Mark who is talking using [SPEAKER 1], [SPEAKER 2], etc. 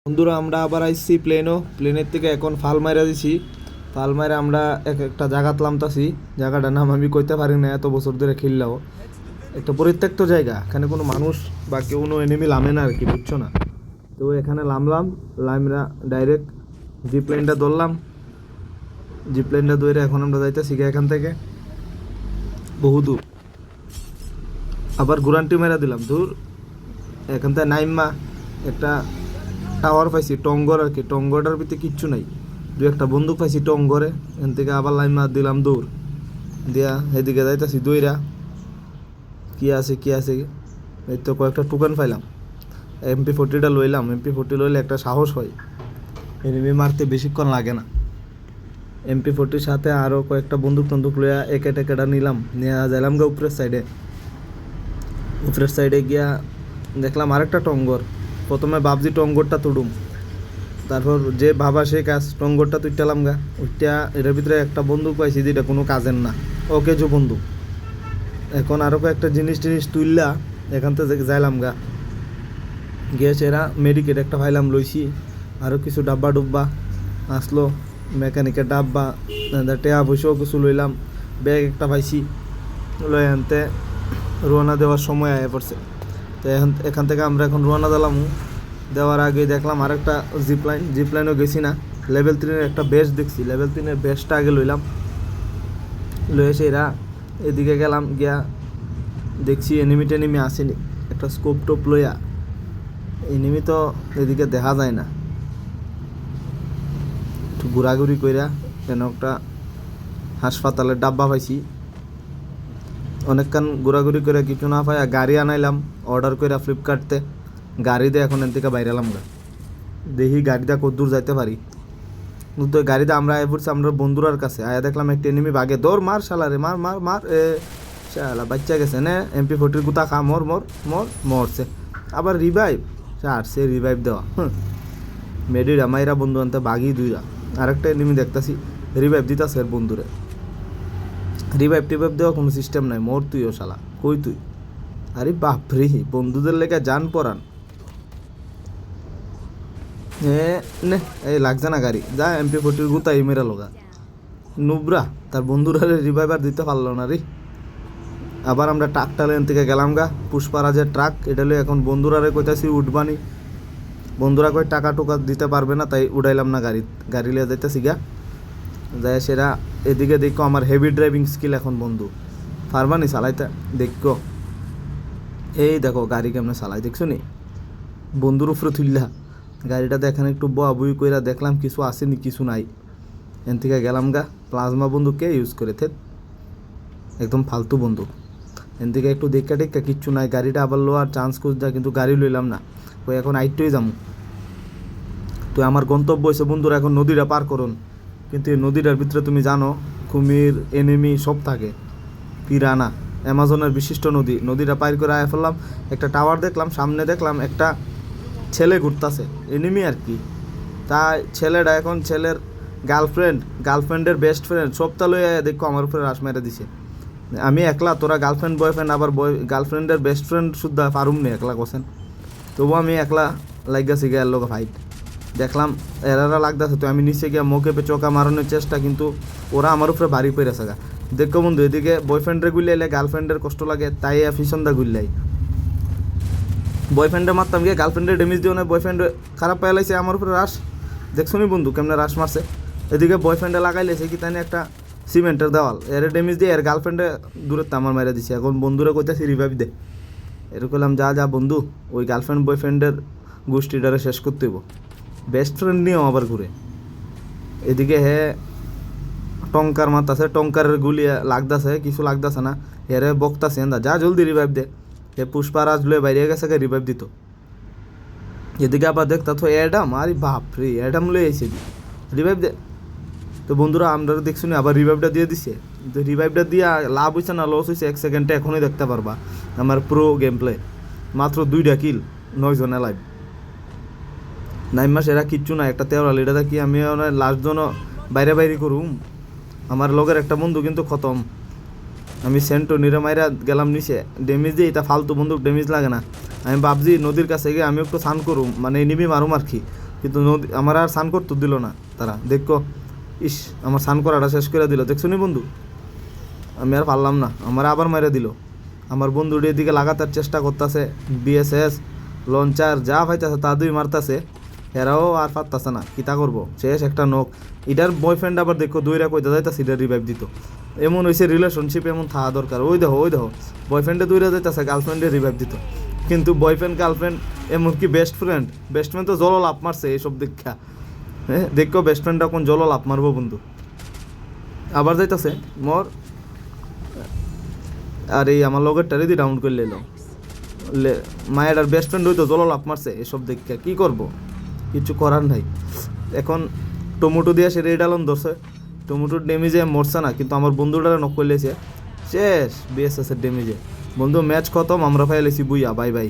[SPEAKER 1] বন্ধুরা আমরা আবার আইসি প্লেনের থেকে এখন ফাল মাইরা দিছি। ফাল মাইরা আমরা একটা জায়গাত নামতাছি। জায়গাটার নাম আমি কইতে পারি না, এত বছর ধরে খেললাও। একটা পরিত্যক্ত জায়গা, এখানে কোনো মানুষ বা কেউ কোনো এনিমি নামে না আর কি, বুঝছো না? তো এখানে নামলাম, লাইমরা ডাইরেক্ট জিপ লাইনটা ধরে এখন আমরা যাইতেছি এখান থেকে বহু দূর। আবার ঘুরানটি মেরা দিলাম দূর। এখান থেকে নাইমা একটা টাওয়ার পাইছি, টঙ্গর আর কি। টঙ্গরটার ভিতরে কিচ্ছু নাই, দু একটা বন্দুক পাইছি টঙ্গরে। এখান থেকে আবার লাইন মার দিলাম দৌড় দিয়া, এদিকে যাইতেছি দইরা। কি আছে এই তো কয়েকটা টোকেন পাইলাম। MP40টা লইলাম। MP40 লইলে একটা সাহস হয়, এনিমি মারতে বেশিক্ষণ লাগে না। MP40 সাথে আরও কয়েকটা বন্দুক লইয়া একেটা নিলাম, নিয়ে যাইলাম গা উপরের সাইডে গিয়া দেখলাম আরেকটা টঙ্গর। প্রথমে ভাবছি টঙ্গরটা তুড়ুম, তারপর যে ভাবা সে কাজ, টঙ্গরটা তুইটালাম গা। ওইটা এটার ভিতরে একটা বন্দুক পাইছি যেটা কোনো কাজের না, অকেজো বন্দুক। এখন আরও কয়েকটা জিনিস তুললা এখান থেকে যাইলাম গা। গিয়েছে এরা মেডিকেট একটা পাইলাম, লইছি। আরও কিছু ডাব্বা ডুব্বা আসলো, মেকানিকের ডাব্বা, টেয়া পয়সাও কিছু লইলাম। ব্যাগ একটা পাইছি, লই আনতে রওনা দেওয়ার সময় আয়া পড়ছে। তো এখান থেকে আমরা এখন রওনা দিলাম। দেওয়ার আগে দেখলাম আরেকটা জিপলাইনও গেছি না। লেভেল 3-এর একটা বেস দেখছি, লেভেল 3-এর বেসটা আগে লইলাম। লয়ে এরা এদিকে গেলাম, গিয়া দেখছি এনিমি আসেনি। একটা স্কোপ টোপ লইয়া, এনিমি তো এদিকে দেখা যায় না। একটু ঘোরাঘুরি কইরা কেন একটা হাসপাতালের ডাব্বা পাইছি। অনেকক্ষণ ঘোরাঘুরি করে কিছু না পাই গাড়ি আনাইলাম অর্ডার করে ফ্লিপকার্টতে। গাড়ি দিয়ে এখন এর থেকে বাইরে এলাম গা, দেখি গাড়িটা কত দূর যাইতে পারি। কিন্তু গাড়িতে আমরা আয় পড়ছি আমরা বন্ধুরার কাছে। আয়া দেখলাম একটা এনিমি বাগে, দৌড় মার শালারে, মার এ শালা বাচ্চা গেছে না। MP40 গুতা খা, মরছে। আবার রিভাইভ সে রিভাইভ দেওয়া মেডিরা মাইরা বন্ধু আনতে বাগি দুইরা। আরেকটা এনিমি দেখতাছি রিভাইভ দিতাছে এর বন্ধুরে। রিভাইভ দেওয়া কোনো সিস্টেম নাই, মর তুইও শালা, কই তুই? আরে বাপরে, বন্ধুদের লেগে জান পরান। এই লাগছে না গাড়ি, যা MP40 গুতাই মেরা লগা নুবরা। তার বন্ধুরা রিভাইভার দিতে পারলো না রে। আবার আমরা ট্রাকটা লেন থেকে গেলাম গা, পুষ্পারাজের ট্রাক। এটা লই এখন বন্ধুরারে কইতাছি উঠবানি। বন্ধুরা কই টাকা টুকা দিতে পারবে না, তাই উঠাইলাম না গাড়ি লিয়ে যাইতেছি গা। যাই সেরা এদিকে দেখো আমার হেভি ড্রাইভিং স্কিল এখন বন্ধু, পারবানি চালাইতে দেখো। এই দেখো গাড়ি কেমনে চালাই, দেখছো নি? বন্ধুর উপরে তুললা গাড়িটাতে এখানে একটু বই কইরা দেখলাম কিছু আসেনি, কিছু নাই। এন থেকে গেলাম গা। প্লাজমা বন্দুক কে ইউজ করে থে, একদম ফালতু বন্দুক। এন থেকে একটু দেখা কিচ্ছু নাই। গাড়িটা আবার লোয়ার চান্স খুঁজতে, কিন্তু গাড়ি লইলাম না। ওই এখন আইটই যাম। তো আমার গন্তব্য হয়েছে বন্ধুরা এখন নদীটা পার করুন। কিন্তু এই নদীটার ভিতরে তুমি জানো কুমির এনিমি সব থাকে, পিরানা। অ্যামাজনের বিশিষ্ট নদীটা পার করে আয়া ফেললাম। একটা টাওয়ার দেখলাম, সামনে দেখলাম একটা ছেলে ঘুরতাছে, এনিমি আর কি। তাই ছেলেটা এখন ছেলের গার্লফ্রেন্ডের বেস্ট ফ্রেন্ড সবটা লইয়া দেখো আমার উপরে রাশ মেরে দিছে। আমি একলা, তোরা গার্লফ্রেন্ড বয়ফ্রেন্ড আবার গার্লফ্রেন্ডের বেস্ট ফ্রেন্ড শুদ্ধা পারুম নি একলা কোসেন। তবু আমি একলা লাগাছি গিয়ে লোক ফাইট দেখলাম এরারা লাগতেছে। তো আমি নিচে গিয়ে মুখে চোখা মারানোর চেষ্টা, কিন্তু ওরা আমার উপরে ভারী পড়েছে গা। দেখো বন্ধু এদিকে বয়ফ্রেন্ডে গুলিয়াইলে গার্লফ্রেন্ডের কষ্ট লাগে, তাই ফিসন্দা গুললাই। বয়ফ্রেন্ডে মারতাম গিয়ে গার্লফ্রেন্ডের ড্যামেজ দিও না, বয়ফ্রেন্ড খারাপ পাই লাইছে আমার উপরে রাশ। দেখছো নি বন্ধু কেমনে রাশ মারছে? এদিকে বয়ফ্রেন্ডে লাগাই লেছে কি তাই একটা সিমেন্টের দেওয়াল, এর ড্যামেজ দিয়ে এর গার্লফ্রেন্ডে দূরে তামার মারা দিছে। এখন বন্ধুরা কইতাছি রিভাইভ দে। এরকম যা বন্ধু, ওই গার্লফ্রেন্ড বয়ফ্রেন্ডের গোষ্ঠীটারে শেষ করতে হইব। বেস্ট ফ্রেন্ড নিয়েও আবার ঘুরে। এদিকে টঙ্কার মারতাছে, টঙ্কারের গুলি লাগতাছে, কিছু লাগতাছে না। এরে বকতাছে যা জলদি রিভাইভ দে। পুষ্পারাজ লয়ে বাইরে গেছে রিভাইভ দিত। এদিকে আবার দেখতা তো অ্যাডাম, আরে বাপ রে, অ্যাডাম লয়ে আইছে রিভাইভ দে। তো বন্ধুরা আমরা দেখছি না, আবার রিভাইভটা দিয়ে দিছে। তো রিভাইভটা দিয়া লাভ হয়েছে না লস হয়েছে 1 সেকেন্ডে এখনই দেখতে পারবা। আমার প্রো গেম প্লে, মাত্র 2টা কিল, 9 জন লাইভ। নাইমাস এরা কিচ্ছু না, একটা তেওরাল। এটা কি আমি লাস্ট জন বাইরে করুম। আমার লগের একটা বন্ধু কিন্তু খতম। আমি সেন্টো নিরে মাইরা গেলাম নিচে, ড্যামেজ দিই। এটা ফালতু বন্দুক, ড্যামেজ লাগে না। আমি ভাবছি নদীর কাছে গিয়ে আমি একটু স্নান করুম, মানে নিবি মারুম আর কি। কিন্তু নদী আমার আর স্নান করতে দিল না তারা, দেখো ইস আমার স্নান করাটা শেষ করে দিল, দেখছো নি বন্ধু? আমি আর পারলাম না, আমার আবার মেরে দিল। আমার বন্ধুটি এদিকে লাগাতার চেষ্টা করতেছে, বিএসএস লঞ্চার যা পাইতেছে তা দুই মারতাছে, এরাও আর পারতাছে না, কিতা করবো, শেষ একটা নখ। এটার বয়ফ্রেন্ড আবার দেখো দইরা কইতে যাইতাছে এটা রিভাইভ দিত। এমন হয়েছে রিলেশনশিপ এমন থাকা দরকার। ওই দেখো বয়ফ্রেন্ডে দইরা যাইতাছে গার্লফ্রেন্ডে রিভাইভ দিত, কিন্তু বয়ফ্রেন্ড গার্লফ্রেন্ড এমনকি বেস্ট ফ্রেন্ড তো জল লাভ মারছে এইসব দীক্ষা। হ্যাঁ দেখো বেস্ট ফ্রেন্ডটা কোন জল লাভ মারবো বন্ধু, আবার যাইতাছে মর। আর এই আমার লগেরটারে দি ডাউন করে লেলো, মায়ের বেস্ট ফ্রেন্ড হইতো জল লাভ মারছে, এসব দীক্ষা কী করবো, কিছু করার নাই। এখন টমেটো দিয়ে সে রেড আলন ধরছে, টমেটোর ড্যামেজে মরছে না, কিন্তু আমার বন্ধুটারে নক করে লেছে, শেষ বিএসএসের ড্যামেজে। বন্ধু ম্যাচ খতম, আমরা ফাইলেছি বুইয়া, বাই বাই।